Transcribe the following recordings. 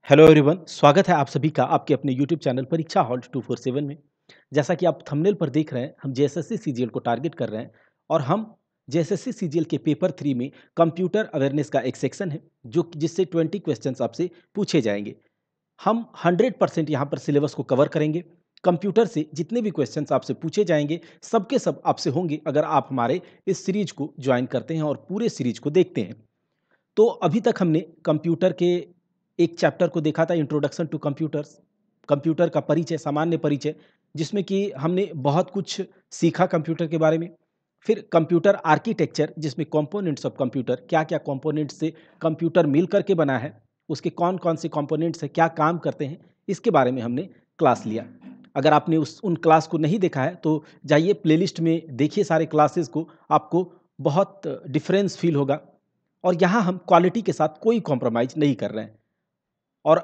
Hello everyone, स्वागत है आप सभी का आपके अपने यूट्यूब चैनल परीक्षा हॉल्ट 247 में। जैसा कि आप थंबनेल पर देख रहे हैं, हम जेएसएससी सीजीएल को टारगेट कर रहे हैं और हम जेएसएससी सीजीएल के पेपर 3 में कंप्यूटर अवेयरनेस का एक सेक्शन है जो जिससे 20 क्वेश्चंस आपसे पूछे जाएंगे। हम 100% यहाँ पर सिलेबस को कवर करेंगे। कंप्यूटर से जितने भी क्वेश्चंस आपसे पूछे जाएंगे सबके सब आपसे होंगे अगर आप हमारे इस सीरीज को ज्वाइन करते हैं और पूरे सीरीज को देखते हैं। तो अभी तक हमने कंप्यूटर के एक चैप्टर को देखा था, इंट्रोडक्शन टू कंप्यूटर्स, कंप्यूटर का परिचय, सामान्य परिचय, जिसमें कि हमने बहुत कुछ सीखा कंप्यूटर के बारे में। फिर कंप्यूटर आर्किटेक्चर, जिसमें कंपोनेंट्स ऑफ कंप्यूटर, क्या क्या कंपोनेंट्स से कंप्यूटर मिल करके बना है, उसके कौन कौन से कंपोनेंट्स हैं, क्या काम करते हैं, इसके बारे में हमने क्लास लिया। अगर आपने उन क्लास को नहीं देखा है तो जाइए प्लेलिस्ट में देखिए सारे क्लासेस को, आपको बहुत डिफरेंस फील होगा। और यहाँ हम क्वालिटी के साथ कोई कॉम्प्रोमाइज़ नहीं कर रहे हैं। और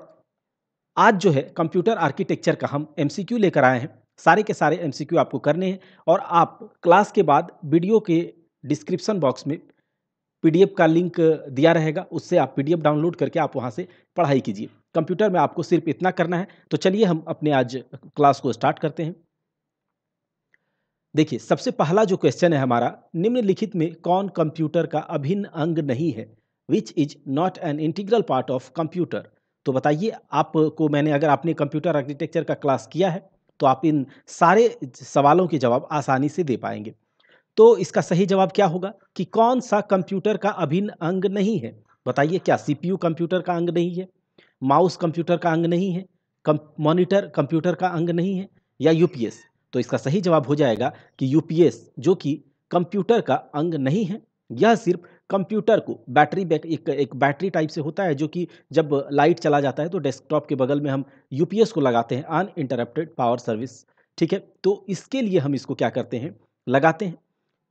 आज जो है कंप्यूटर आर्किटेक्चर का हम एमसीक्यू लेकर आए हैं। सारे के सारे एमसीक्यू आपको करने हैं और आप क्लास के बाद वीडियो के डिस्क्रिप्शन बॉक्स में पीडीएफ का लिंक दिया रहेगा, उससे आप पीडीएफ डाउनलोड करके आप वहाँ से पढ़ाई कीजिए। कंप्यूटर में आपको सिर्फ इतना करना है। तो चलिए हम अपने आज क्लास को स्टार्ट करते हैं। देखिए, सबसे पहला जो क्वेश्चन है हमारा, निम्नलिखित में कौन कंप्यूटर का अभिन्न अंग नहीं है? Which is not an integral part of computer. तो बताइए, आपको मैंने, अगर आपने कंप्यूटर आर्किटेक्चर का क्लास किया है तो आप इन सारे सवालों के जवाब आसानी से दे पाएंगे। तो इसका सही जवाब क्या होगा कि कौन सा कंप्यूटर का अभिन्न अंग नहीं है? बताइए, क्या सीपीयू कंप्यूटर का अंग नहीं है, माउस कंप्यूटर का अंग नहीं है, मॉनिटर कंप्यूटर का अंग नहीं है, या यूपीएस? तो इसका सही जवाब हो जाएगा कि यूपीएस, जो कि कंप्यूटर का अंग नहीं है। यह सिर्फ कंप्यूटर को बैटरी बैक एक बैटरी टाइप से होता है, जो कि जब लाइट चला जाता है तो डेस्कटॉप के बगल में हम यूपीएस को लगाते हैं, अनइंटरप्टेड पावर सर्विस। ठीक है, तो इसके लिए हम इसको क्या करते हैं, लगाते हैं।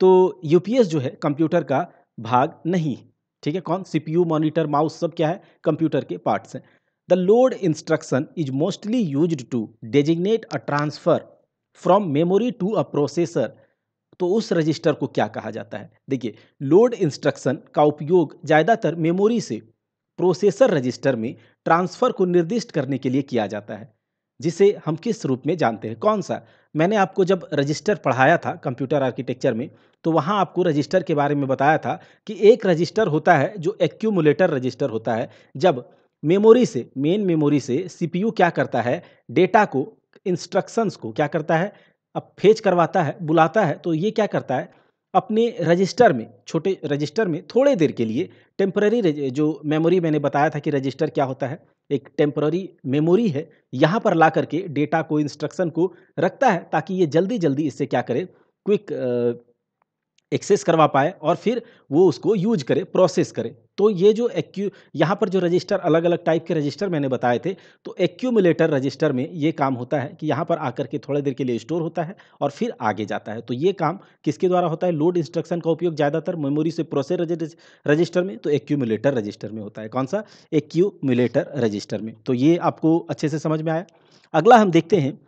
तो यूपीएस जो है कंप्यूटर का भाग नहीं है। ठीक है, कौन? सीपीयू, मॉनिटर, माउस, सब क्या है? कंप्यूटर के पार्ट्स हैं। The load instruction is mostly used to designate a transfer from memory to a processor. तो उस रजिस्टर को क्या कहा जाता है? देखिए, लोड इंस्ट्रक्शन का उपयोग ज़्यादातर मेमोरी से प्रोसेसर रजिस्टर में ट्रांसफर को निर्दिष्ट करने के लिए किया जाता है, जिसे हम किस रूप में जानते हैं? कौन सा? मैंने आपको जब रजिस्टर पढ़ाया था कंप्यूटर आर्किटेक्चर में, तो वहाँ आपको रजिस्टर के बारे में बताया था कि एक रजिस्टर होता है जो एक्यूमुलेटर रजिस्टर होता है। जब मेमोरी से, मेन मेमोरी से सीपीयू क्या करता है, डेटा को, इंस्ट्रक्शंस को क्या करता है, अब फेच करवाता है, बुलाता है, तो ये क्या करता है, अपने रजिस्टर में, छोटे रजिस्टर में थोड़े देर के लिए टेम्पररी, जो मेमोरी मैंने बताया था कि रजिस्टर क्या होता है, एक टेम्पररी मेमोरी है, यहाँ पर ला करके डेटा को, इंस्ट्रक्शन को रखता है, ताकि ये जल्दी जल्दी इससे क्या करे, क्विक एक्सेस करवा पाए और फिर वो उसको यूज करे, प्रोसेस करे। तो ये जो यहाँ पर जो रजिस्टर, अलग अलग टाइप के रजिस्टर मैंने बताए थे, तो एक्यूमुलेटर रजिस्टर में ये काम होता है कि यहाँ पर आकर के थोड़ी देर के लिए स्टोर होता है और फिर आगे जाता है। तो ये काम किसके द्वारा होता है? लोड इंस्ट्रक्शन का उपयोग ज़्यादातर मेमोरी से प्रोसेस रजिस्टर में, तो एक्यूमुलेटर रजिस्टर में होता है। कौन सा? एक्यूमुलेटर रजिस्टर में। तो ये आपको अच्छे से समझ में आया। अगला हम देखते हैं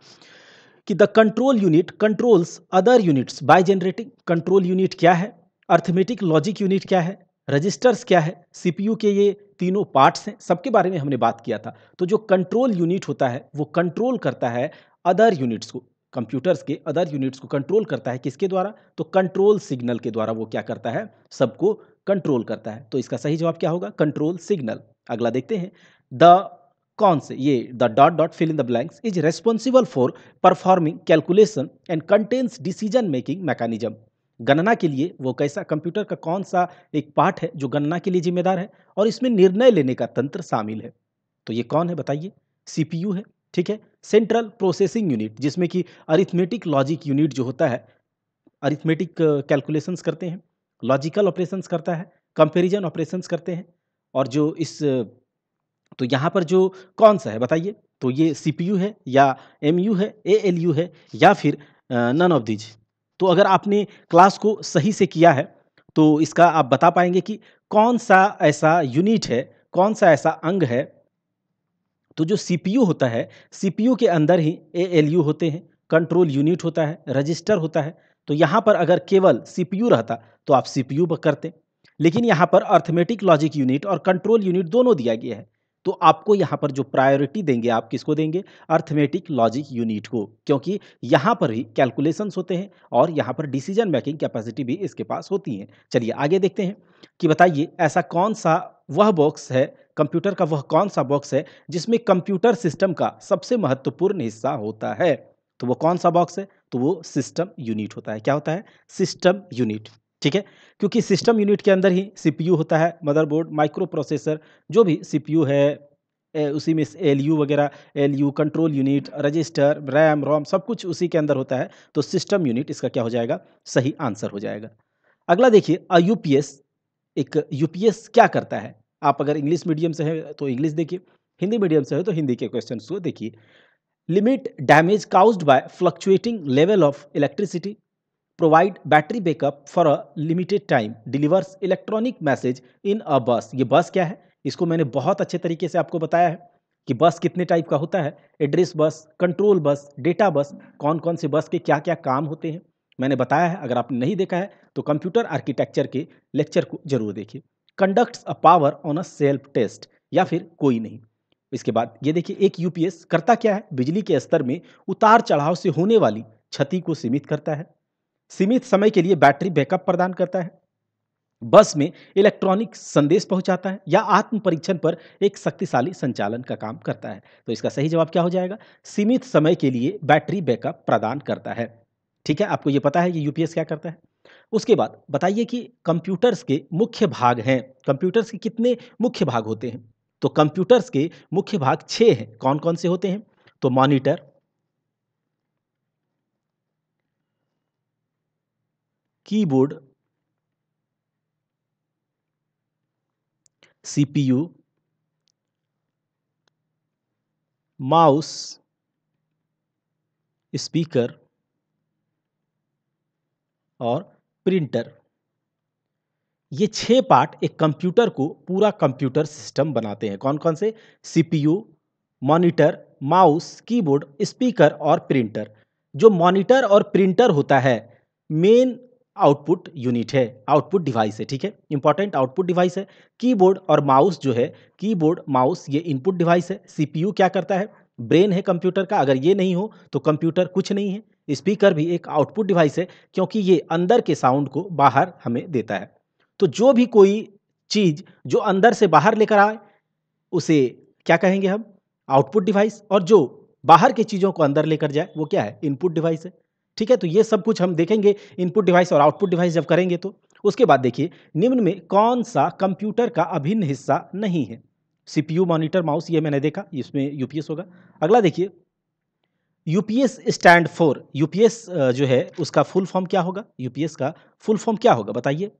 कि the control unit controls other units by generating. Control unit क्या है? अर्थमेटिक लॉजिक यूनिट क्या है? रजिस्टर्स क्या है? सीपीयू के ये तीनों पार्ट्स हैं, सबके बारे में हमने बात किया था। तो जो कंट्रोल यूनिट होता है वो कंट्रोल करता है अदर यूनिट्स को, कंप्यूटर्स के अदर यूनिट्स को कंट्रोल करता है। किसके द्वारा? तो कंट्रोल सिग्नल के द्वारा वो क्या करता है, सबको कंट्रोल करता है। तो इसका सही जवाब क्या होगा? Control signal. अगला देखते हैं, द कौन से, ये the dot dot fill in the blanks is responsible for performing calculation and contains decision making mechanism. गणना के लिए वो कैसा, कंप्यूटर का कौन सा एक पार्ट है जो गणना के लिए जिम्मेदार है और इसमें निर्णय लेने का तंत्र शामिल है? तो ये कौन है बताइए? सीपीयू है। ठीक है, सेंट्रल प्रोसेसिंग यूनिट, जिसमें कि अरिथमेटिक लॉजिक यूनिट जो होता है, अरिथमेटिक कैलकुलेशंस करते हैं, लॉजिकल ऑपरेशंस करता है, कंपैरिजन ऑपरेशंस करते हैं। और जो इस, तो यहाँ पर जो कौन सा है बताइए? तो ये सीपीयू है या एमयू है, एएलयू है, या फिर नन ऑफ दीज। तो अगर आपने क्लास को सही से किया है तो इसका आप बता पाएंगे कि कौन सा ऐसा यूनिट है, कौन सा ऐसा अंग है। तो जो सीपीयू होता है, सीपीयू के अंदर ही एएलयू होते हैं, कंट्रोल यूनिट होता है, रजिस्टर होता है। तो यहाँ पर अगर केवल सीपीयू रहता तो आप सीपीयू पर करते, लेकिन यहाँ पर अर्थमेटिक लॉजिक यूनिट और कंट्रोल यूनिट दोनों दिया गया है। तो आपको यहाँ पर जो प्रायोरिटी देंगे आप किसको देंगे? अर्थमेटिक लॉजिक यूनिट को, क्योंकि यहाँ पर ही कैलकुलेशंस होते हैं और यहाँ पर डिसीजन मेकिंग कैपेसिटी भी इसके पास होती है। चलिए आगे देखते हैं कि बताइए ऐसा कौन सा वह बॉक्स है, कंप्यूटर का वह कौन सा बॉक्स है जिसमें कंप्यूटर सिस्टम का सबसे महत्वपूर्ण हिस्सा होता है? तो वो कौन सा बॉक्स है? तो वो सिस्टम यूनिट होता है। क्या होता है? System unit. ठीक है, क्योंकि सिस्टम यूनिट के अंदर ही सीपीयू होता है, मदरबोर्ड, माइक्रो प्रोसेसर, जो भी सीपीयू है उसी में एलयू वगैरह, ALU control unit, register, RAM, ROM, सब कुछ उसी के अंदर होता है। तो सिस्टम यूनिट इसका क्या हो जाएगा? सही आंसर हो जाएगा। अगला देखिए यूपीएस। एक यूपीएस क्या करता है? आप अगर इंग्लिश मीडियम से हैं तो इंग्लिश देखिए, हिंदी मीडियम से है तो हिंदी के क्वेश्चन को देखिए। Limit damage caused by fluctuating level of electricity, provide battery backup for a limited time, delivers electronic message in a bus. ये बस क्या है? इसको मैंने बहुत अच्छे तरीके से आपको बताया है कि बस कितने टाइप का होता है। Address bus, control bus, data bus, कौन कौन से बस के क्या क्या काम होते हैं मैंने बताया है। अगर आपने नहीं देखा है तो कंप्यूटर आर्किटेक्चर के लेक्चर को जरूर देखिए। Conducts a power on a self test, या फिर कोई नहीं। इसके बाद ये देखिए एक यूपीएस करता क्या है? बिजली के स्तर में उतार चढ़ाव से होने वाली क्षति को सीमित करता है, सीमित समय के लिए बैटरी बैकअप प्रदान करता है, बस में इलेक्ट्रॉनिक संदेश पहुंचाता है, या आत्म परीक्षण पर एक शक्तिशाली संचालन का काम करता है। तो इसका सही जवाब क्या हो जाएगा? सीमित समय के लिए बैटरी बैकअप प्रदान करता है। ठीक है, आपको ये पता है कि यूपीएस क्या करता है। उसके बाद बताइए कि कंप्यूटर्स के मुख्य भाग हैं। कंप्यूटर्स के कितने मुख्य भाग होते हैं? तो कंप्यूटर्स के मुख्य भाग 6 हैं। कौन कौन से होते हैं? तो monitor, keyboard, CPU, mouse, speaker और प्रिंटर। ये 6 पार्ट एक कंप्यूटर को पूरा कंप्यूटर सिस्टम बनाते हैं। कौन कौन से? CPU, monitor, mouse, keyboard, speaker और प्रिंटर। जो मॉनिटर और प्रिंटर होता है मेन आउटपुट यूनिट है, आउटपुट डिवाइस है। ठीक है, इंपॉर्टेंट आउटपुट डिवाइस है। कीबोर्ड और माउस जो है, कीबोर्ड माउस ये इनपुट डिवाइस है। सीपीयू क्या करता है? ब्रेन है कंप्यूटर का, अगर ये नहीं हो तो कंप्यूटर कुछ नहीं है। स्पीकर भी एक आउटपुट डिवाइस है, क्योंकि ये अंदर के साउंड को बाहर हमें देता है। तो जो भी कोई चीज जो अंदर से बाहर लेकर आए उसे क्या कहेंगे हम? Output device. और जो बाहर की चीजों को अंदर लेकर जाए वो क्या है? इनपुट डिवाइस है। ठीक है, तो ये सब कुछ हम देखेंगे इनपुट डिवाइस और आउटपुट डिवाइस जब करेंगे तो। उसके बाद देखिए निम्न में कौन सा कंप्यूटर का अभिन्न हिस्सा नहीं है? सीपीयू, मॉनिटर, माउस, ये मैंने देखा, इसमें यूपीएस होगा। अगला देखिए यूपीएस स्टैंड फॉर, यूपीएस जो है उसका फुल फॉर्म क्या होगा? यूपीएस का फुल फॉर्म क्या होगा बताइए?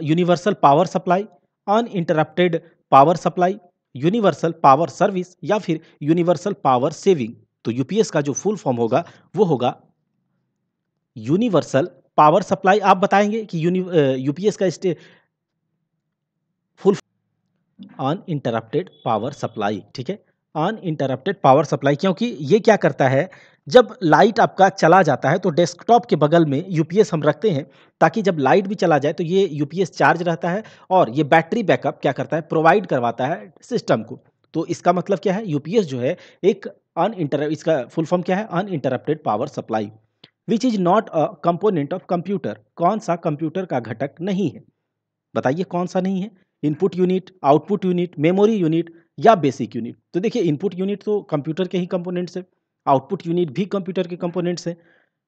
Universal power supply, uninterrupted power supply, universal power service, या फिर यूनिवर्सल पावर सेविंग। तो यूपीएस का जो फुल फॉर्म होगा वो होगा यूनिवर्सल पावर सप्लाई। आप बताएंगे कि यूपीएस का फुल अनइंटरप्टेड पावर सप्लाई। ठीक है, अनइंटरप्टेड पावर सप्लाई, क्योंकि ये क्या करता है? जब लाइट आपका चला जाता है तो डेस्कटॉप के बगल में यूपीएस हम रखते हैं, ताकि जब लाइट भी चला जाए तो ये यूपीएस चार्ज रहता है और ये बैटरी बैकअप क्या करता है? प्रोवाइड करवाता है सिस्टम को। तो इसका मतलब क्या है? यूपीएस जो है एक इसका फुल फॉर्म क्या है? Uninterrupted power supply. Which is not a component of computer, कौन सा कंप्यूटर का घटक नहीं है? बताइए कौन सा नहीं है? Input unit, output unit, memory unit, या बेसिक यूनिट। तो देखिए इनपुट यूनिट तो कंप्यूटर के ही कंपोनेंट्स है, आउटपुट यूनिट भी कंप्यूटर के कंपोनेंट्स है,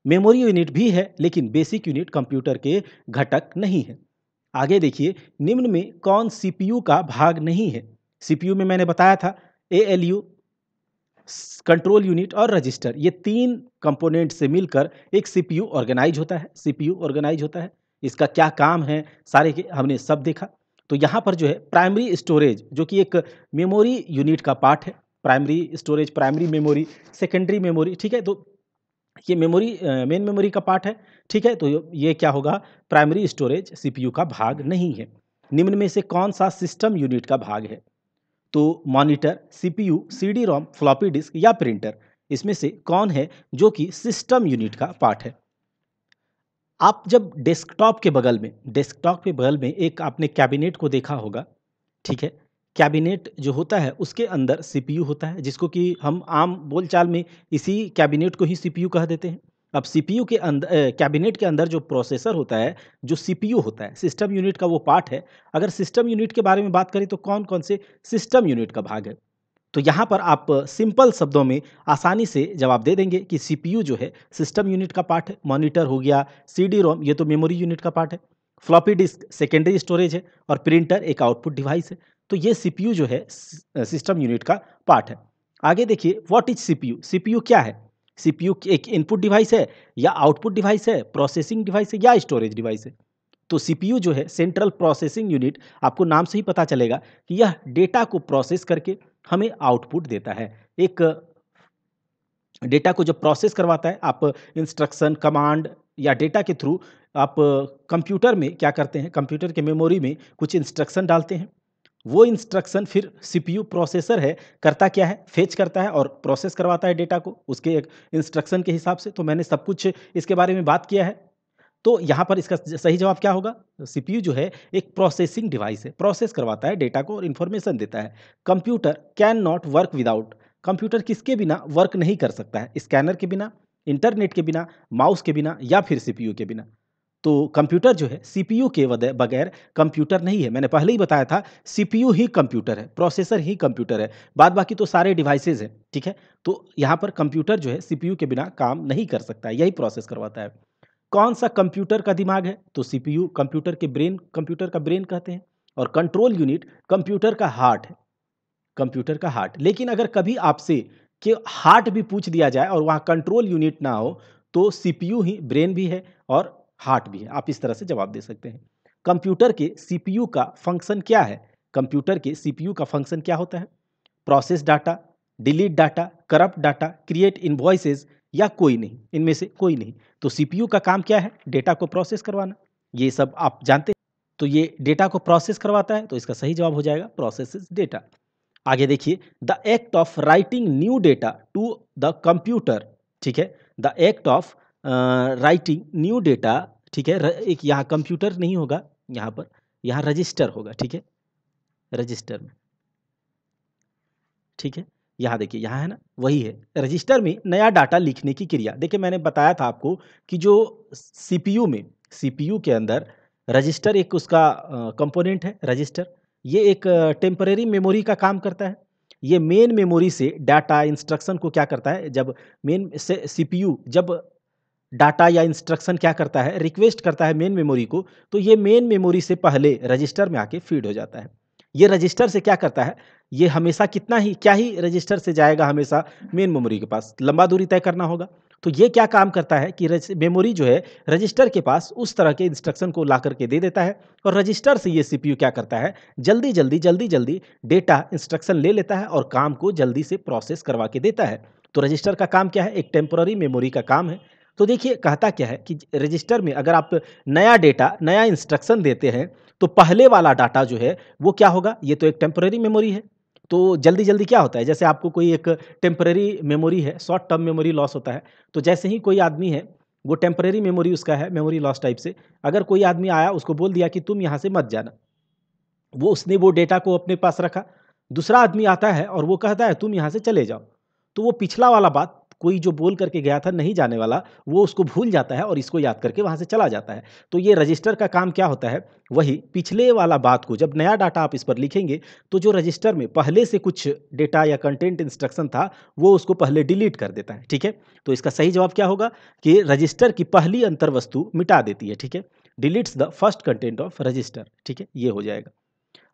मेमोरी यूनिट भी है, लेकिन बेसिक यूनिट कंप्यूटर के घटक नहीं है। आगे देखिए निम्न में कौन सीपीयू का भाग नहीं है? सीपीयू में मैंने बताया था एएलयू, कंट्रोल यूनिट और रजिस्टर, ये 3 कंपोनेंट से मिलकर एक सीपीयू ऑर्गेनाइज होता है। सीपीयू ऑर्गेनाइज होता है, इसका क्या काम है सारे के हमने सब देखा। तो यहाँ पर जो है प्राइमरी स्टोरेज, जो कि एक मेमोरी यूनिट का पार्ट है। Primary storage, primary memory, secondary memory. ठीक है, तो ये मेमोरी मेन मेमोरी का पार्ट है। ठीक है, तो ये क्या होगा? प्राइमरी स्टोरेज सीपीयू का भाग नहीं है। निम्न में से कौन सा सिस्टम यूनिट का भाग है? तो monitor, CPU, CD ROM, floppy disk या प्रिंटर, इसमें से कौन है जो कि सिस्टम यूनिट का पार्ट है? आप जब डेस्कटॉप के बगल में एक आपने कैबिनेट को देखा होगा। ठीक है, कैबिनेट जो होता है उसके अंदर सीपीयू होता है, जिसको कि हम आम बोलचाल में इसी कैबिनेट को ही सीपीयू कह देते हैं। अब सीपीयू के अंदर कैबिनेट के अंदर जो प्रोसेसर होता है, जो सीपीयू होता है, सिस्टम यूनिट का वो पार्ट है। अगर सिस्टम यूनिट के बारे में बात करें तो कौन-कौन से सिस्टम यूनिट का भाग है? तो यहाँ पर आप सिंपल शब्दों में आसानी से जवाब दे देंगे कि सीपीयू जो है सिस्टम यूनिट का पार्ट है, मॉनिटर हो गया, सीडी-रोम ये तो मेमोरी यूनिट का पार्ट है, फ्लॉपी डिस्क सेकेंडरी स्टोरेज है और प्रिंटर एक आउटपुट डिवाइस है। तो ये सीपीयू जो है सिस्टम यूनिट का पार्ट है। आगे देखिए व्हाट इज सीपीयू? सीपीयू क्या है? सीपीयू एक इनपुट डिवाइस है या आउटपुट डिवाइस है, प्रोसेसिंग डिवाइस है या स्टोरेज डिवाइस है? तो सीपीयू जो है सेंट्रल प्रोसेसिंग यूनिट, आपको नाम से ही पता चलेगा कि यह डेटा को प्रोसेस करके हमें आउटपुट देता है। एक डेटा को जब प्रोसेस करवाता है, आप इंस्ट्रक्शन, कमांड या डेटा के थ्रू आप कंप्यूटर में क्या करते हैं, कंप्यूटर के मेमोरी में कुछ इंस्ट्रक्शन डालते हैं। वो इंस्ट्रक्शन फिर सीपीयू प्रोसेसर है, करता क्या है, फेच करता है और प्रोसेस करवाता है डेटा को उसके एक इंस्ट्रक्शन के हिसाब से। तो मैंने सब कुछ इसके बारे में बात किया है। तो यहाँ पर इसका सही जवाब क्या होगा? सीपीयू जो है एक प्रोसेसिंग डिवाइस है, प्रोसेस करवाता है डेटा को और इन्फॉर्मेशन देता है। Computer can not work without, computer किसके बिना वर्क नहीं कर सकता है? स्कैनर के बिना, इंटरनेट के बिना, माउस के बिना या फिर सीपीयू के बिना। तो कंप्यूटर जो है सीपीयू के बगैर कंप्यूटर नहीं है। मैंने पहले ही बताया था सीपीयू ही कंप्यूटर है, प्रोसेसर ही कंप्यूटर है, बाद बाकी तो सारे डिवाइसेज हैं, ठीक है? तो यहाँ पर कंप्यूटर जो है सीपीयू के बिना काम नहीं कर सकता है, यही प्रोसेस करवाता है। कौन सा कंप्यूटर का दिमाग है? तो सीपीयू कंप्यूटर के ब्रेन, कंप्यूटर का ब्रेन कहते हैं। और कंट्रोल यूनिट कंप्यूटर का हार्ट है, कंप्यूटर का हार्ट। लेकिन अगर कभी आपसे कि हार्ट भी पूछ दिया जाए और वहाँ कंट्रोल यूनिट ना हो, तो सीपीयू ही ब्रेन भी है और हार्ट भी है। आप इस तरह से जवाब दे सकते हैं। कंप्यूटर के सीपीयू का फंक्शन क्या है? कंप्यूटर के सीपीयू का फंक्शन क्या होता है? Process data, delete data, corrupt data, create invoices या कोई नहीं, इनमें से कोई नहीं। तो सीपीयू का काम क्या है? डेटा को प्रोसेस करवाना। ये सब आप जानते हैं। तो ये डेटा को प्रोसेस करवाता है, तो इसका सही जवाब हो जाएगा प्रोसेसेस डेटा। आगे देखिए, the act of writing new data to the computer, ठीक है? The act of writing new data, ठीक है? एक यहाँ कंप्यूटर नहीं होगा, यहाँ पर यहाँ रजिस्टर होगा, ठीक है? रजिस्टर में, ठीक है? यहाँ देखिए, यहाँ है ना, वही है। रजिस्टर में नया डाटा लिखने की क्रिया। देखिए मैंने बताया था आपको कि जो सीपीयू के अंदर रजिस्टर एक उसका कंपोनेंट है रजिस्टर। ये एक टेम्परेरी मेमोरी का काम करता है। ये मेन मेमोरी से डाटा इंस्ट्रक्शन को क्या करता है, जब मेन से सीपीयू जब डाटा या इंस्ट्रक्शन क्या करता है, रिक्वेस्ट करता है मेन मेमोरी को, तो ये मेन मेमोरी से पहले रजिस्टर में आके फीड हो जाता है। ये रजिस्टर से क्या करता है, ये हमेशा कितना ही क्या ही रजिस्टर से जाएगा हमेशा मेन मेमोरी के पास, लंबा दूरी तय करना होगा। तो ये क्या काम करता है कि मेमोरी जो है रजिस्टर के पास उस तरह के इंस्ट्रक्शन को ला करके दे देता है और रजिस्टर से ये सीपीयू क्या करता है, जल्दी जल्दी डेटा इंस्ट्रक्शन ले लेता है और काम को जल्दी से प्रोसेस करवा के देता है। तो रजिस्टर का काम क्या है? एक टेम्पररी मेमोरी का काम है। तो देखिए कहता क्या है कि रजिस्टर में अगर आप नया डेटा, नया इंस्ट्रक्शन देते हैं, तो पहले वाला डाटा जो है वो क्या होगा? ये तो एक टेम्पररी मेमोरी है। तो जल्दी-जल्दी क्या होता है, जैसे आपको कोई एक टेम्पररी मेमोरी है, शॉर्ट टर्म मेमोरी लॉस होता है। तो जैसे ही कोई आदमी है, वो टेम्पररी मेमोरी उसका है, मेमोरी लॉस टाइप से। अगर कोई आदमी आया, उसको बोल दिया कि तुम यहाँ से मत जाना। उसने वो डेटा को अपने पास रखा। दूसरा आदमी आता है और वो कहता है तुम यहाँ से चले जाओ। तो वो पिछला वाला बात कोई जो बोल करके गया था नहीं जाने वाला, वो उसको भूल जाता है और इसको याद करके वहाँ से चला जाता है। तो ये रजिस्टर का काम क्या होता है? वही पिछले वाला बात को जब नया डाटा आप इस पर लिखेंगे, तो जो रजिस्टर में पहले से कुछ डेटा या कंटेंट इंस्ट्रक्शन था, वो उसको पहले डिलीट कर देता है, ठीक है? तो इसका सही जवाब क्या होगा कि रजिस्टर की पहली अंतर्वस्तु मिटा देती है, ठीक है? Deletes the first content of register, ठीक है? ये हो जाएगा।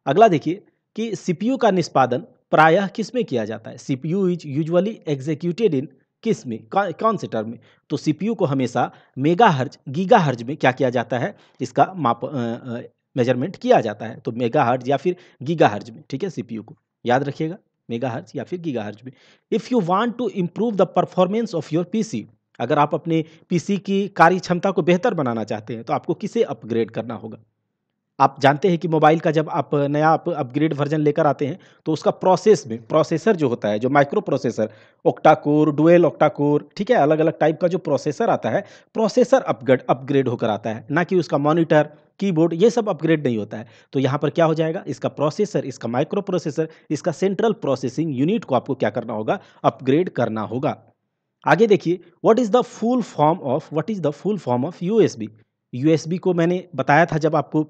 अगला देखिए कि सीपीयू का निष्पादन प्रायः किस में किया जाता है? CPU is usually executed in किस में, कौन से टर्म में? तो सीपीयू को हमेशा मेगाहर्ट्ज, गीगाहर्ट्ज में क्या किया जाता है, इसका मेजरमेंट किया जाता है। तो मेगाहर्ट्ज या फिर गीगाहर्ट्ज में, ठीक है? सीपीयू को याद रखिएगा, मेगाहर्ट्ज या फिर गीगाहर्ट्ज में। If you want to improve the performance of your PC, अगर आप अपने पीसी की कार्य क्षमता को बेहतर बनाना चाहते हैं, तो आपको किसे अपग्रेड करना होगा? आप जानते हैं कि मोबाइल का जब आप नया आप अपग्रेड वर्जन लेकर आते हैं, तो उसका प्रोसेस में प्रोसेसर जो होता है, जो micro processor, octa core, dual octa core, ठीक है? अलग-अलग टाइप का जो प्रोसेसर आता है, प्रोसेसर अपग्रेड अपग्रेड होकर आता है, ना कि उसका मॉनिटर, कीबोर्ड ये सब अपग्रेड नहीं होता है। तो यहाँ पर क्या हो जाएगा, इसका प्रोसेसर, इसका माइक्रो प्रोसेसर, इसका सेंट्रल प्रोसेसिंग यूनिट को आपको क्या करना होगा, अपग्रेड करना होगा। आगे देखिए, what is the full form of USB? USB को मैंने बताया था जब आपको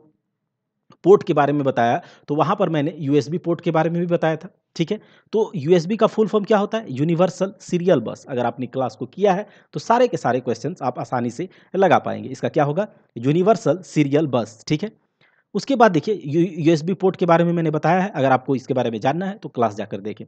पोर्ट के बारे में बताया, तो वहाँ पर मैंने यूएसबी पोर्ट के बारे में भी बताया था, ठीक है? तो यूएसबी का फुल फॉर्म क्या होता है? यूनिवर्सल सीरियल बस। अगर आपने क्लास को किया है, तो सारे के सारे क्वेश्चंस आप आसानी से लगा पाएँगे। इसका क्या होगा? यूनिवर्सल सीरियल बस, ठीक है? उसके बाद देखिए यूएसबी पोर्ट के बारे में मैंने बताया है, अगर आपको इसके बारे में जानना है, तो क्लास जाकर देखें।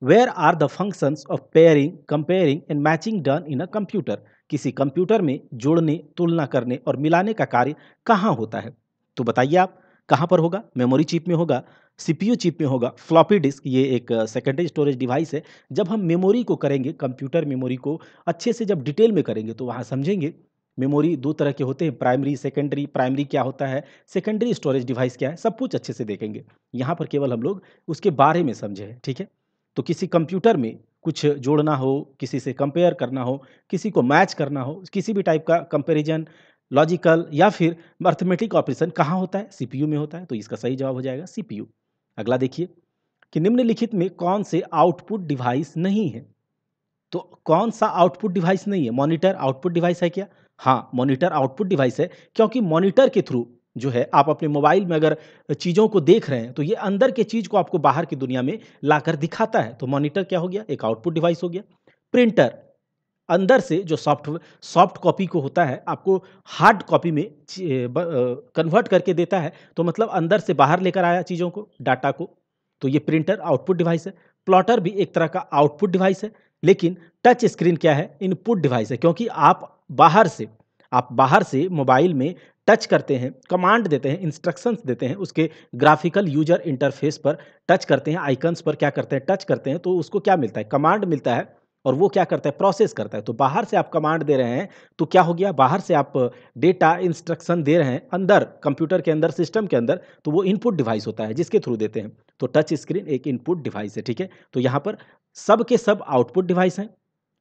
Where are the functions of pairing, comparing and matching done in a computer? किसी कंप्यूटर में जोड़ने, तुलना करने और मिलाने का कार्य कहाँ होता है? तो बताइए आप, कहाँ पर होगा? मेमोरी चिप में होगा, सीपीयू चिप में होगा, फ्लॉपी डिस्क ये एक सेकेंडरी स्टोरेज डिवाइस है। जब हम मेमोरी को करेंगे, कंप्यूटर मेमोरी को अच्छे से जब डिटेल में करेंगे, तो वहाँ समझेंगे मेमोरी 2 तरह के होते हैं, प्राइमरी, सेकेंडरी। प्राइमरी क्या होता है, सेकेंडरी स्टोरेज डिवाइस क्या है, सब कुछ अच्छे से देखेंगे। यहाँ पर केवल हम लोग उसके बारे में समझे हैं, ठीक है? तो किसी कंप्यूटर में कुछ जोड़ना हो, किसी से कंपेयर करना हो, किसी को मैच करना हो, किसी भी टाइप का कंपैरिजन, लॉजिकल या फिर अरिथमेटिक ऑपरेशन कहाँ होता है? सीपीयू में होता है, तो इसका सही जवाब हो जाएगा सीपीयू। अगला देखिए कि निम्नलिखित में कौन से आउटपुट डिवाइस नहीं है? तो कौन सा आउटपुट डिवाइस नहीं है? मॉनिटर आउटपुट डिवाइस है क्या? हाँ, मॉनिटर आउटपुट डिवाइस है, क्योंकि मॉनिटर के थ्रू जो है आप अपने मोबाइल में अगर चीज़ों को देख रहे हैं, तो ये अंदर के चीज़ को आपको बाहर की दुनिया में लाकर दिखाता है। तो मॉनिटर क्या हो गया? एक आउटपुट डिवाइस हो गया। प्रिंटर अंदर से जो सॉफ्ट कॉपी को होता है, आपको हार्ड कॉपी में कन्वर्ट करके देता है, तो मतलब अंदर से बाहर लेकर आया चीज़ों को, डाटा को, तो ये प्रिंटर आउटपुट डिवाइस है। प्लॉटर भी एक तरह का आउटपुट डिवाइस है, लेकिन टच स्क्रीन क्या है? इनपुट डिवाइस है, क्योंकि आप बाहर से मोबाइल में टच करते हैं, कमांड देते हैं, इंस्ट्रक्शंस देते हैं, उसके ग्राफिकल यूज़र इंटरफेस पर टच करते हैं, आइकन्स पर क्या करते हैं? टच करते हैं, तो उसको क्या मिलता है? कमांड मिलता है और वो क्या करता है? प्रोसेस करता है। तो बाहर से आप कमांड दे रहे हैं, तो क्या हो गया? बाहर से आप डेटा, इंस्ट्रक्शन दे रहे हैं, अंदर कंप्यूटर के अंदर, सिस्टम के अंदर, तो वो इनपुट डिवाइस होता है, जिसके थ्रू देते हैं। तो टच स्क्रीन एक इनपुट डिवाइस है, ठीक है? तो यहाँ पर सब के सब आउटपुट डिवाइस हैं,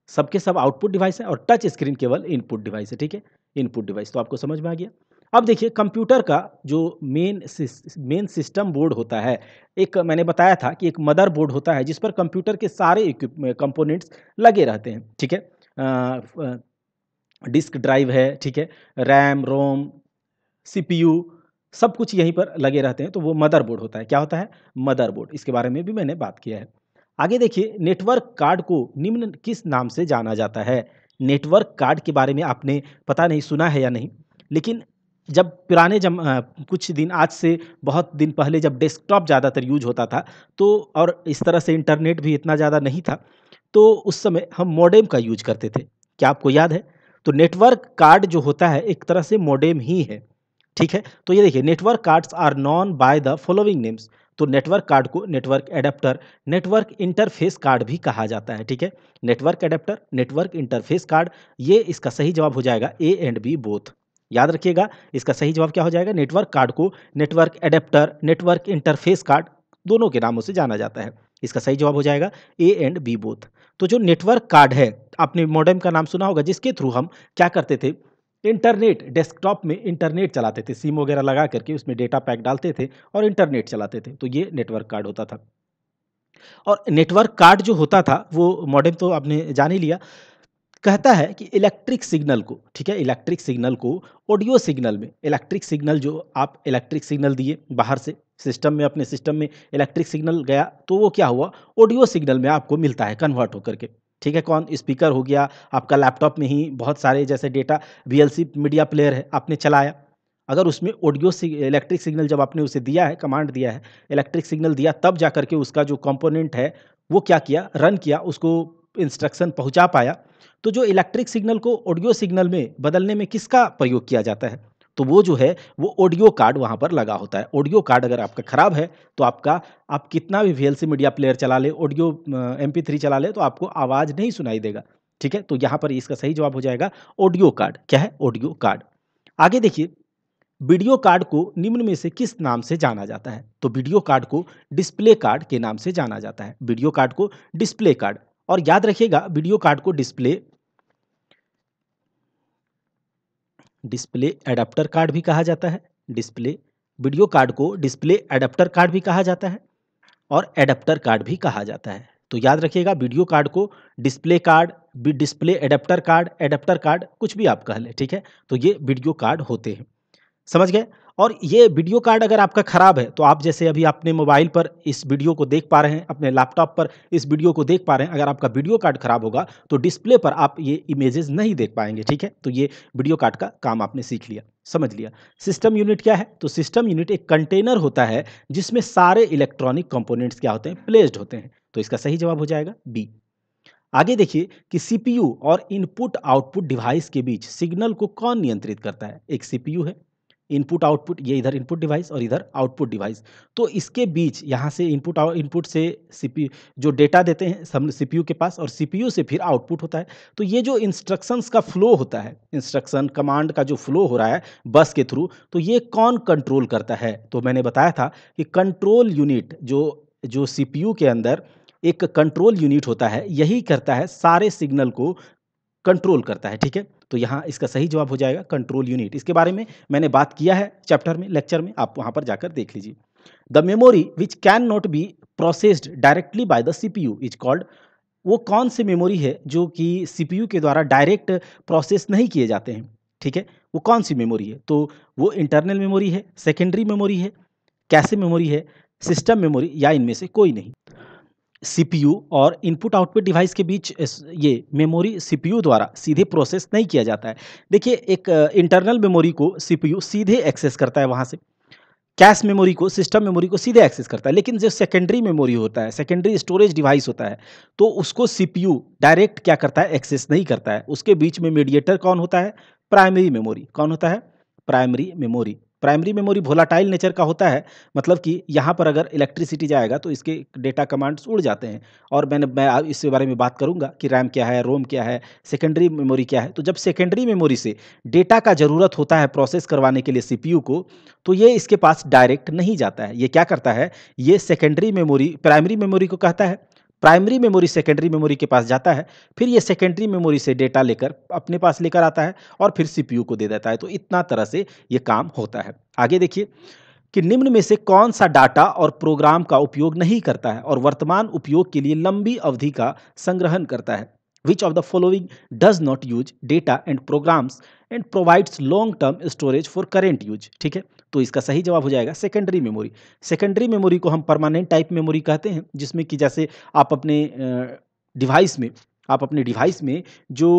सबके सब आउटपुट डिवाइस हैं और टच स्क्रीन केवल इनपुट डिवाइस है, ठीक है? इनपुट डिवाइस तो आपको समझ में आ गया। अब देखिए कंप्यूटर का जो मेन सिस्टम बोर्ड होता है, एक मैंने बताया था कि एक मदर बोर्ड होता है जिस पर कंप्यूटर के सारे कंपोनेंट्स लगे रहते हैं, ठीक है? डिस्क ड्राइव है, ठीक है? रैम, रोम, सीपीयू सब कुछ यहीं पर लगे रहते हैं, तो वो मदरबोर्ड होता है। क्या होता है? मदरबोर्ड। इसके बारे में भी मैंने बात किया है। आगे देखिए नेटवर्क कार्ड को निम्न किस नाम से जाना जाता है? नेटवर्क कार्ड के बारे में आपने पता नहीं सुना है या नहीं, लेकिन जब कुछ दिन आज से बहुत दिन पहले जब डेस्कटॉप ज़्यादातर यूज़ होता था, तो और इस तरह से इंटरनेट भी इतना ज़्यादा नहीं था, तो उस समय हम मॉडेम का यूज़ करते थे। क्या आपको याद है? तो नेटवर्क कार्ड जो होता है एक तरह से मॉडेम ही है। ठीक है? तो ये देखिए network cards are known by the following names. तो नेटवर्क कार्ड को network adapter, network interface card भी कहा जाता है, ठीक है? Network adapter, network interface card, ये इसका सही जवाब हो जाएगा ए एंड बी बोथ। याद रखिएगा, इसका सही जवाब क्या हो जाएगा? नेटवर्क कार्ड को network adapter, network interface card दोनों के नामों से जाना जाता है। इसका सही जवाब हो जाएगा ए एंड बी बोथ। तो जो नेटवर्क कार्ड है, आपने मॉडेम का नाम सुना होगा, जिसके थ्रू हम क्या करते थे? इंटरनेट, डेस्कटॉप में इंटरनेट चलाते थे, सिम वगैरह लगा करके उसमें डेटा पैक डालते थे और इंटरनेट चलाते थे, तो ये नेटवर्क कार्ड होता था। और नेटवर्क कार्ड जो होता था वो मॉडेम तो आपने जान ही लिया, कहता है कि इलेक्ट्रिक सिग्नल को, ठीक है, इलेक्ट्रिक सिग्नल को ऑडियो सिग्नल में, इलेक्ट्रिक सिग्नल जो आप इलेक्ट्रिक सिग्नल दिए बाहर से सिस्टम में, अपने सिस्टम में इलेक्ट्रिक सिग्नल गया, तो वो क्या हुआ? ऑडियो सिग्नल में आपको मिलता है कन्वर्ट होकर के, ठीक है? कौन? स्पीकर हो गया, आपका लैपटॉप में ही बहुत सारे जैसे डेटा वीएलसी मीडिया प्लेयर है, आपने चलाया, अगर उसमें इलेक्ट्रिक सिग्नल जब आपने उसे दिया है, कमांड दिया है, इलेक्ट्रिक सिग्नल दिया, तब जा करके उसका जो कंपोनेंट है वो क्या किया? रन किया, उसको इंस्ट्रक्शन पहुंचा पाया। तो जो इलेक्ट्रिक सिग्नल को ऑडियो सिग्नल में बदलने में किसका प्रयोग किया जाता है? तो वो जो है वो ऑडियो कार्ड वहाँ पर लगा होता है। ऑडियो कार्ड अगर आपका खराब है, तो आप कितना भी वीएलसी मीडिया प्लेयर चला ले, ऑडियो MP3 चला ले, तो आपको आवाज़ नहीं सुनाई देगा, ठीक है? तो यहाँ पर इसका सही जवाब हो जाएगा ऑडियो कार्ड। क्या है? Audio card. आगे देखिए वीडियो कार्ड को निम्न में से किस नाम से जाना जाता है? तो वीडियो कार्ड को डिस्प्ले कार्ड के नाम से जाना जाता है। वीडियो कार्ड को डिस्प्ले कार्ड, और याद रखिएगा वीडियो कार्ड को डिस्प्ले एडाप्टर कार्ड भी कहा जाता है। डिस्प्ले वीडियो कार्ड को डिस्प्ले एडाप्टर कार्ड भी कहा जाता है और एडाप्टर कार्ड भी कहा जाता है। तो याद रखिएगा वीडियो कार्ड को display card, display adapter card कुछ भी आप कह लें, ठीक है। तो ये वीडियो कार्ड होते हैं, समझ गए। और ये वीडियो कार्ड अगर आपका खराब है तो आप जैसे अभी अपने मोबाइल पर इस वीडियो को देख पा रहे हैं, अपने लैपटॉप पर इस वीडियो को देख पा रहे हैं, अगर आपका वीडियो कार्ड खराब होगा तो डिस्प्ले पर आप ये इमेजेस नहीं देख पाएंगे, ठीक है। तो ये वीडियो कार्ड का काम आपने सीख लिया, समझ लिया। सिस्टम यूनिट क्या है? तो सिस्टम यूनिट एक कंटेनर होता है जिसमें सारे इलेक्ट्रॉनिक कंपोनेंट्स क्या होते हैं? प्लेस्ड होते हैं। तो इसका सही जवाब हो जाएगा बी। आगे देखिए कि सीपीयू और इनपुट आउटपुट डिवाइस के बीच सिग्नल को कौन नियंत्रित करता है? एक सीपीयू है, इनपुट आउटपुट, ये इधर इनपुट डिवाइस और इधर आउटपुट डिवाइस। तो इसके बीच यहाँ से इनपुट से सीपीयू जो डेटा देते हैं सब सीपीयू के पास, और सीपीयू से फिर आउटपुट होता है। तो ये जो इंस्ट्रक्शंस का फ्लो होता है, इंस्ट्रक्शन कमांड का जो फ्लो हो रहा है बस के थ्रू, तो ये कौन कंट्रोल करता है? तो मैंने बताया था कि कंट्रोल यूनिट जो सीपीयू के अंदर एक कंट्रोल यूनिट होता है, यही करता है, सारे सिग्नल को कंट्रोल करता है, ठीक है। तो यहाँ इसका सही जवाब हो जाएगा कंट्रोल यूनिट। इसके बारे में मैंने बात किया है चैप्टर में, लेक्चर में, आप वहाँ पर जाकर देख लीजिए। The memory which can not be processed directly by the CPU is called, वो कौन सी मेमोरी है जो कि सीपीयू के द्वारा डायरेक्ट प्रोसेस नहीं किए जाते हैं, ठीक है। वो कौन सी मेमोरी है? तो वो इंटरनल मेमोरी है, सेकेंडरी मेमोरी है, कैशे मेमोरी है, सिस्टम मेमोरी, या इनमें से कोई नहीं। सीपीयू और इनपुट आउटपुट डिवाइस के बीच ये मेमोरी सीपीयू द्वारा सीधे प्रोसेस नहीं किया जाता है। देखिए एक इंटरनल मेमोरी को सीपीयू सीधे एक्सेस करता है वहाँ से, कैश मेमोरी को, सिस्टम मेमोरी को सीधे एक्सेस करता है, लेकिन जो सेकेंडरी मेमोरी होता है, सेकेंडरी स्टोरेज डिवाइस होता है, तो उसको सीपीयू डायरेक्ट क्या करता है? एक्सेस नहीं करता है। उसके बीच में मीडिएटर कौन होता है? Primary memory. कौन होता है? Primary memory. Primary memory volatile nature का होता है, मतलब कि यहाँ पर अगर इलेक्ट्रिसिटी जाएगा तो इसके डेटा कमांड्स उड़ जाते हैं। और मैं इसके बारे में बात करूँगा कि रैम क्या है, रोम क्या है, सेकेंडरी मेमोरी क्या है। तो जब सेकेंडरी मेमोरी से डेटा का ज़रूरत होता है प्रोसेस करवाने के लिए सीपीयू को, तो ये इसके पास डायरेक्ट नहीं जाता है। ये क्या करता है? ये सेकेंडरी मेमोरी प्राइमरी मेमोरी को कहता है, प्राइमरी मेमोरी सेकेंडरी मेमोरी के पास जाता है, फिर ये सेकेंडरी मेमोरी से डेटा लेकर अपने पास लेकर आता है और फिर सीपीयू को दे देता है। तो इतना तरह से ये काम होता है। आगे देखिए कि निम्न में से कौन सा डाटा और प्रोग्राम का उपयोग नहीं करता है और वर्तमान उपयोग के लिए लंबी अवधि का संग्रहण करता है? Which of the following does not use data and programs and provides long term storage for current use, ठीक है। तो इसका सही जवाब हो जाएगा सेकेंडरी मेमोरी। सेकेंडरी मेमोरी को हम परमानेंट टाइप मेमोरी कहते हैं, जिसमें कि जैसे आप अपने डिवाइस में जो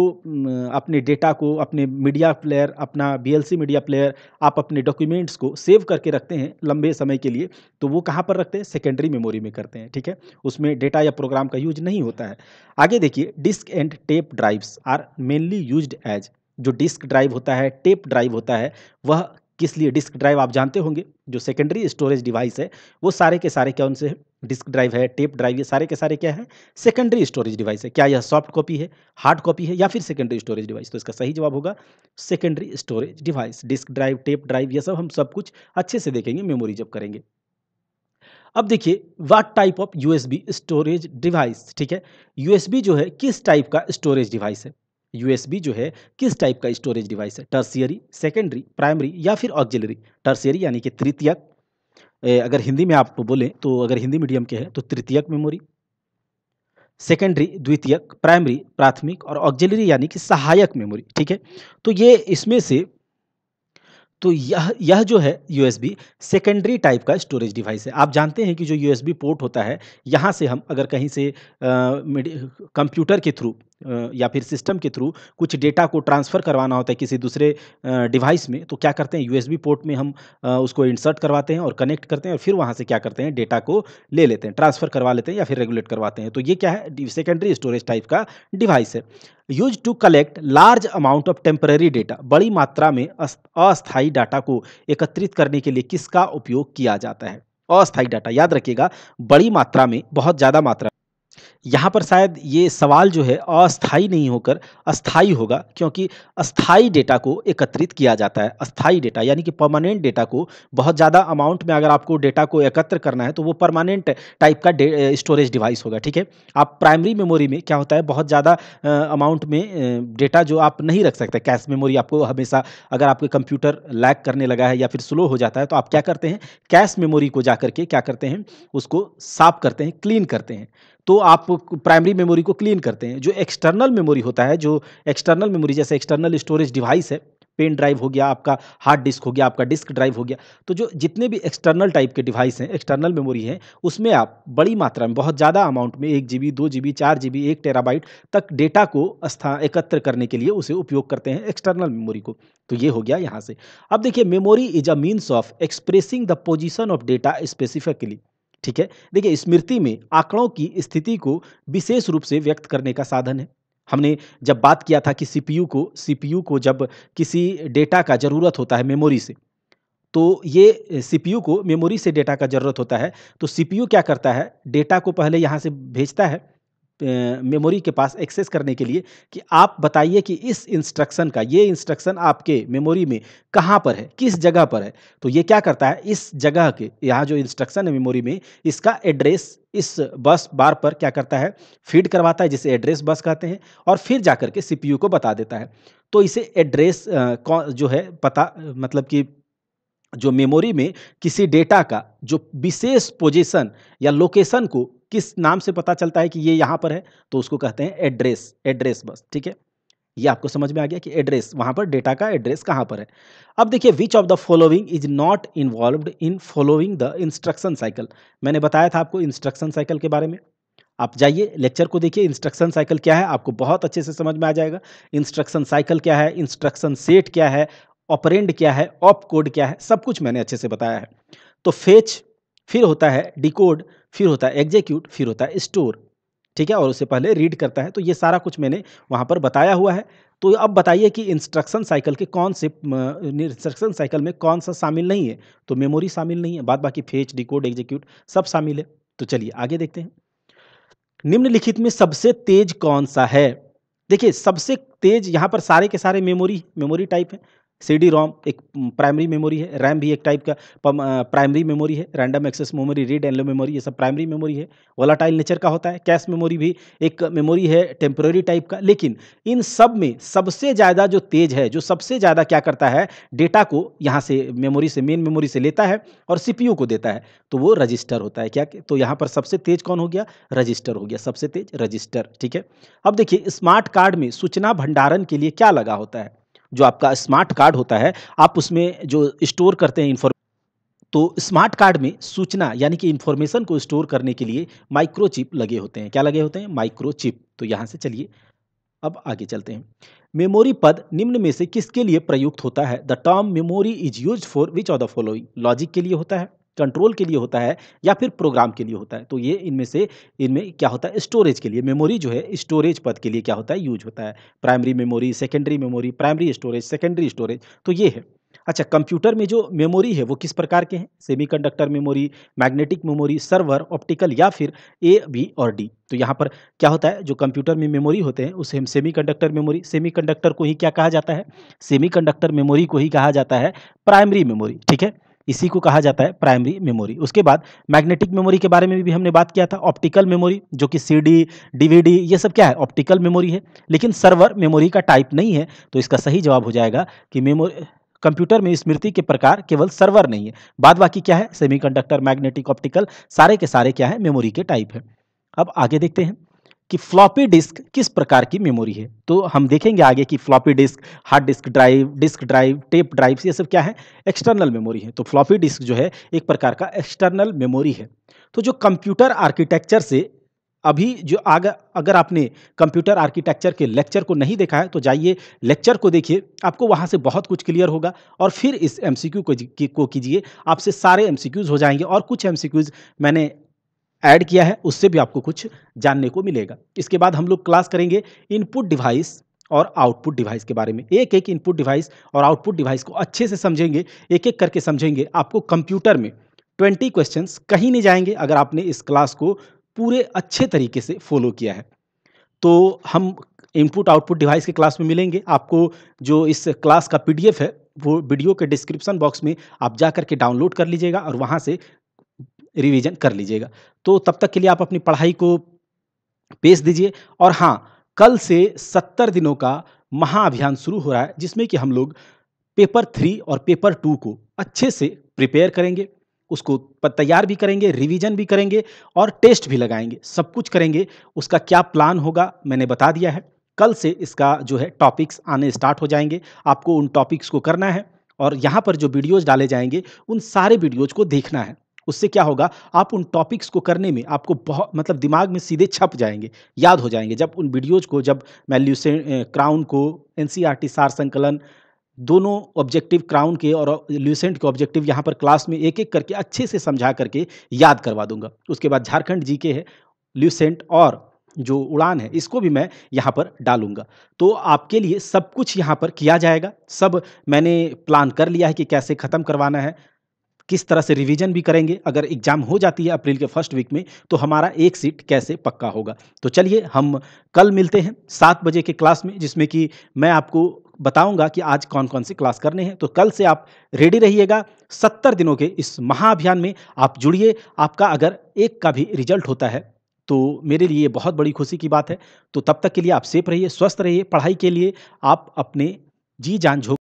अपने डेटा को, अपने मीडिया प्लेयर, अपना वीएलसी मीडिया प्लेयर, आप अपने डॉक्यूमेंट्स को सेव करके रखते हैं लंबे समय के लिए, तो वो कहाँ पर रखते हैं? सेकेंडरी मेमोरी में करते हैं, ठीक है। उसमें डेटा या प्रोग्राम का यूज नहीं होता है। आगे देखिए disk and tape drives are mainly used as, जो डिस्क ड्राइव होता है, टेप ड्राइव होता है, वह किस लिए? डिस्क ड्राइव आप जानते होंगे, जो सेकेंडरी स्टोरेज डिवाइस है वो सारे के सारे कौन से हैं? डिस्क ड्राइव है, टेप ड्राइव, ये सारे के सारे क्या है? सेकेंडरी स्टोरेज डिवाइस है। क्या यह सॉफ्ट कॉपी है, हार्ड कॉपी है, या फिर सेकेंडरी स्टोरेज डिवाइस? तो इसका सही जवाब होगा secondary storage device. Disk drive, tape drive, ये सब हम सब कुछ अच्छे से देखेंगे मेमोरी जब करेंगे। अब देखिए what type of USB storage device, ठीक है। यूएसबी जो है किस टाइप का स्टोरेज डिवाइस है? यूएसबी जो है किस टाइप का स्टोरेज डिवाइस है? टर्शियरी, सेकेंडरी, प्राइमरी, या फिर ऑक्सिलरी? टर्शियरी यानी कि तृतीयक, अगर हिंदी में आप बोलें तो, अगर हिंदी मीडियम के हैं तो तृतीयक मेमोरी, सेकेंडरी द्वितीयक, प्राइमरी प्राथमिक, और ऑक्सिलरी यानी कि सहायक मेमोरी, ठीक है। तो ये इसमें से, तो यह जो है यूएसबी सेकेंडरी टाइप का स्टोरेज डिवाइस है। आप जानते हैं कि जो यूएसबी पोर्ट होता है, यहाँ से हम अगर कहीं से कंप्यूटर के थ्रू या फिर सिस्टम के थ्रू कुछ डेटा को ट्रांसफ़र करवाना होता है किसी दूसरे डिवाइस में, तो क्या करते हैं? यूएसबी पोर्ट में हम उसको इंसर्ट करवाते हैं और कनेक्ट करते हैं, और फिर वहाँ से क्या करते हैं? डेटा को ले लेते हैं, ट्रांसफ़र करवा लेते हैं या फिर रेगुलेट करवाते हैं। तो ये क्या है? सेकेंडरी स्टोरेज टाइप का डिवाइस है। Use to collect large amount of temporary data, बड़ी मात्रा में अस्थायी डाटा को एकत्रित करने के लिए किसका उपयोग किया जाता है? अस्थायी डाटा, याद रखिएगा, बड़ी मात्रा में, बहुत ज़्यादा मात्रा, यहाँ पर शायद ये सवाल जो है अस्थायी नहीं होकर अस्थायी होगा, क्योंकि अस्थायी डेटा को एकत्रित किया जाता है। अस्थायी डेटा यानी कि परमानेंट डेटा को बहुत ज़्यादा अमाउंट में अगर आपको डेटा को एकत्र करना है तो वो परमानेंट टाइप का स्टोरेज डिवाइस होगा, ठीक है। आप प्राइमरी मेमोरी में क्या होता है, बहुत ज़्यादा अमाउंट में डेटा जो आप नहीं रख सकते। कैश मेमोरी आपको हमेशा, अगर आपके कंप्यूटर लैग करने लगा है या फिर स्लो हो जाता है तो आप क्या करते हैं, कैश मेमोरी को जा करके क्या करते हैं, उसको साफ करते हैं, क्लीन करते हैं। तो आप प्राइमरी मेमोरी को क्लीन करते हैं। जो एक्सटर्नल मेमोरी होता है, जो एक्सटर्नल मेमोरी जैसे एक्सटर्नल स्टोरेज डिवाइस है, पेन ड्राइव हो गया, आपका हार्ड डिस्क हो गया, आपका डिस्क ड्राइव हो गया, तो जो जितने भी एक्सटर्नल टाइप के डिवाइस हैं, एक्सटर्नल मेमोरी है, उसमें आप बड़ी मात्रा में, बहुत ज़्यादा अमाउंट में 1 जीबी, 2 जीबी, 4 जीबी, 1 टेराबाइट तक डेटा को एकत्र करने के लिए उसे उपयोग करते हैं, एक्सटर्नल मेमोरी को। तो ये हो गया यहाँ से। अब देखिए, memory is a means of expressing the position of data specifically, ठीक है। देखिए, स्मृति में आंकड़ों की स्थिति को विशेष रूप से व्यक्त करने का साधन है। हमने जब बात किया था कि सीपीयू को जब किसी डेटा का ज़रूरत होता है मेमोरी से, तो ये सीपीयू को मेमोरी से डेटा का ज़रूरत होता है, तो सीपीयू क्या करता है, डेटा को पहले यहाँ से भेजता है मेमोरी के पास एक्सेस करने के लिए कि आप बताइए कि इस इंस्ट्रक्शन का, ये इंस्ट्रक्शन आपके मेमोरी में कहाँ पर है, किस जगह पर है। तो ये क्या करता है, इस जगह के, यहाँ जो इंस्ट्रक्शन है मेमोरी में, इसका एड्रेस इस बस बार पर क्या करता है, फीड करवाता है, जिसे एड्रेस बस कहते हैं, और फिर जाकर के सीपीयू को बता देता है। तो इसे एड्रेस जो है पता, मतलब कि जो मेमोरी में किसी डेटा का जो विशेष पोजीशन या लोकेशन को किस नाम से पता चलता है कि ये यहाँ पर है, तो उसको कहते हैं एड्रेस, एड्रेस बस, ठीक है। ये आपको समझ में आ गया कि एड्रेस, वहाँ पर डेटा का एड्रेस कहाँ पर है। अब देखिए, विच of the following is not involved in following the instruction cycle. मैंने बताया था आपको इंस्ट्रक्शन साइकिल के बारे में। आप जाइए लेक्चर को देखिए, इंस्ट्रक्शन साइकिल क्या है आपको बहुत अच्छे से समझ में आ जाएगा। इंस्ट्रक्शन साइकिल क्या है, इंस्ट्रक्शन सेट क्या है, ऑपरेंड क्या है, ऑप कोड क्या है, सब कुछ मैंने अच्छे से बताया है। तो फेच, फिर होता है डिकोड, फिर होता है एग्जीक्यूट, फिर होता है स्टोर, ठीक है, और उससे पहले रीड करता है। तो ये सारा कुछ मैंने वहाँ पर बताया हुआ है। तो अब बताइए कि इंस्ट्रक्शन साइकिल के कौन से इंस्ट्रक्शन साइकिल में कौन सा शामिल नहीं है। तो मेमोरी शामिल नहीं है, बाद बाकी फेच, डिकोड, एग्जीक्यूट सब शामिल है। तो चलिए आगे देखते हैं। निम्नलिखित में सबसे तेज कौन सा है। देखिए, सबसे तेज यहाँ पर सारे के सारे मेमोरी टाइप है। सीडी रोम एक प्राइमरी मेमोरी है, रैम भी एक टाइप का प्राइमरी मेमोरी है, random access memory, read and memory, ये सब प्राइमरी मेमोरी है। वोलाटाइल नेचर का होता है। कैश मेमोरी भी एक मेमोरी है टेम्पररी टाइप का। लेकिन इन सब में सबसे ज़्यादा जो तेज है, जो सबसे ज़्यादा क्या करता है, डेटा को यहाँ से मेमोरी से, मेन मेमोरी से लेता है और सीपीयू को देता है, तो वो रजिस्टर होता है। क्या, तो यहाँ पर सबसे तेज कौन हो गया, रजिस्टर हो गया, सबसे तेज रजिस्टर, ठीक है। अब देखिए, स्मार्ट कार्ड में सूचना भंडारण के लिए क्या लगा होता है। जो आपका स्मार्ट कार्ड होता है, आप उसमें जो स्टोर करते हैं इन्फॉर्मेशन, तो स्मार्ट कार्ड में सूचना यानी कि इंफॉर्मेशन को स्टोर करने के लिए माइक्रोचिप लगे होते हैं। क्या लगे होते हैं, माइक्रोचिप। तो यहाँ से चलिए अब आगे चलते हैं। मेमोरी पद निम्न में से किसके लिए प्रयुक्त होता है। The term memory is used for which of the following. Logic के लिए होता है, कंट्रोल के लिए होता है, या फिर प्रोग्राम के लिए होता है। तो ये इनमें क्या होता है, स्टोरेज के लिए। मेमोरी जो है स्टोरेज पद के लिए क्या होता है, यूज होता है। Primary memory, secondary memory, primary storage, secondary storage, तो ये है। अच्छा, कंप्यूटर में जो मेमोरी है वो किस प्रकार के हैं, semiconductor memory, magnetic memory, server, optical, या फिर ए, बी और डी। तो यहाँ पर क्या होता है, जो कंप्यूटर में मेमोरी होते हैं उसे हम सेमीकंडक्टर मेमोरी, सेमीकंडक्टर को ही क्या कहा जाता है, सेमीकंडक्टर मेमोरी को ही कहा जाता है प्राइमरी मेमोरी, ठीक है। इसी को कहा जाता है प्राइमरी मेमोरी। उसके बाद मैग्नेटिक मेमोरी के बारे में भी हमने बात किया था। ऑप्टिकल मेमोरी जो कि सीडी, डीवीडी, ये सब क्या है, ऑप्टिकल मेमोरी है। लेकिन सर्वर मेमोरी का टाइप नहीं है। तो इसका सही जवाब हो जाएगा कि मेमोरी, कंप्यूटर में स्मृति के प्रकार केवल सर्वर नहीं है, बाद बाकी क्या है, सेमीकंडक्टर, मैग्नेटिक, ऑप्टिकल, सारे के सारे क्या है, मेमोरी के टाइप है। अब आगे देखते हैं कि फ्लॉपी डिस्क किस प्रकार की मेमोरी है। तो हम देखेंगे आगे कि floppy disk, hard disk drive, tape drive, ये सब क्या है, एक्सटर्नल मेमोरी है। तो फ्लॉपी डिस्क जो है एक प्रकार का एक्सटर्नल मेमोरी है। तो जो कंप्यूटर आर्किटेक्चर से अभी जो अगर आपने कंप्यूटर आर्किटेक्चर के लेक्चर को नहीं देखा है तो जाइए लेक्चर को देखिए, आपको वहाँ से बहुत कुछ क्लियर होगा। और फिर इस एमसीक्यू को कीजिए, आपसे सारे एमसीक्यूज हो जाएंगे। और कुछ एमसीक्यूज मैंने ऐड किया है, उससे भी आपको कुछ जानने को मिलेगा। इसके बाद हम लोग क्लास करेंगे इनपुट डिवाइस और आउटपुट डिवाइस के बारे में। एक एक इनपुट डिवाइस और आउटपुट डिवाइस को अच्छे से समझेंगे, एक एक करके समझेंगे। आपको कंप्यूटर में 20 क्वेश्चंस कहीं नहीं जाएंगे अगर आपने इस क्लास को पूरे अच्छे तरीके से फ़ॉलो किया है। तो हम इनपुट आउटपुट डिवाइस के क्लास में मिलेंगे। आपको जो इस क्लास का पीडीएफ है, वो वीडियो के डिस्क्रिप्शन बॉक्स में आप जा कर के डाउनलोड कर लीजिएगा और वहाँ से रिवीजन कर लीजिएगा। तो तब तक के लिए आप अपनी पढ़ाई को पेश दीजिए। और हाँ, कल से 70 दिनों का महाअभियान शुरू हो रहा है, जिसमें कि हम लोग पेपर 3 और पेपर 2 को अच्छे से प्रिपेयर करेंगे, उसको तैयार भी करेंगे, रिवीजन भी करेंगे और टेस्ट भी लगाएँगे, सब कुछ करेंगे। उसका क्या प्लान होगा मैंने बता दिया है। कल से इसका जो है टॉपिक्स आने स्टार्ट हो जाएँगे, आपको उन टॉपिक्स को करना है और यहाँ पर जो वीडियोज़ डाले जाएँगे, उन सारे वीडियोज़ को देखना है। उससे क्या होगा, आप उन टॉपिक्स को करने में आपको बहुत मतलब दिमाग में सीधे छप जाएँगे, याद हो जाएँगे। जब उन वीडियोज़ को जब मैं क्राउन को, एनसीईआरटी सार संकलन, दोनों ऑब्जेक्टिव क्राउन के और ल्यूसेंट के ऑब्जेक्टिव यहाँ पर क्लास में एक-एक करके अच्छे से समझा करके याद करवा दूँगा। उसके बाद झारखंड जीके है, ल्यूसेंट और जो उड़ान है, इसको भी मैं यहाँ पर डालूँगा। तो आपके लिए सब कुछ यहाँ पर किया जाएगा। सब मैंने प्लान कर लिया है कि कैसे ख़त्म करवाना है, किस तरह से रिवीजन भी करेंगे। अगर एग्ज़ाम हो जाती है अप्रैल के फर्स्ट वीक में, तो हमारा एक सीट कैसे पक्का होगा। तो चलिए हम कल मिलते हैं 7 बजे के क्लास में, जिसमें कि मैं आपको बताऊँगा कि आज कौन-कौन से क्लास करने हैं। तो कल से आप रेडी रहिएगा। 70 दिनों के इस महाअभियान में आप जुड़िए। आपका अगर एक का भी रिज़ल्ट होता है, तो मेरे लिए ये बहुत बड़ी खुशी की बात है। तो तब तक के लिए आप सेफ रहिए, स्वस्थ रहिए। पढ़ाई के लिए आप अपने जी जान झोंक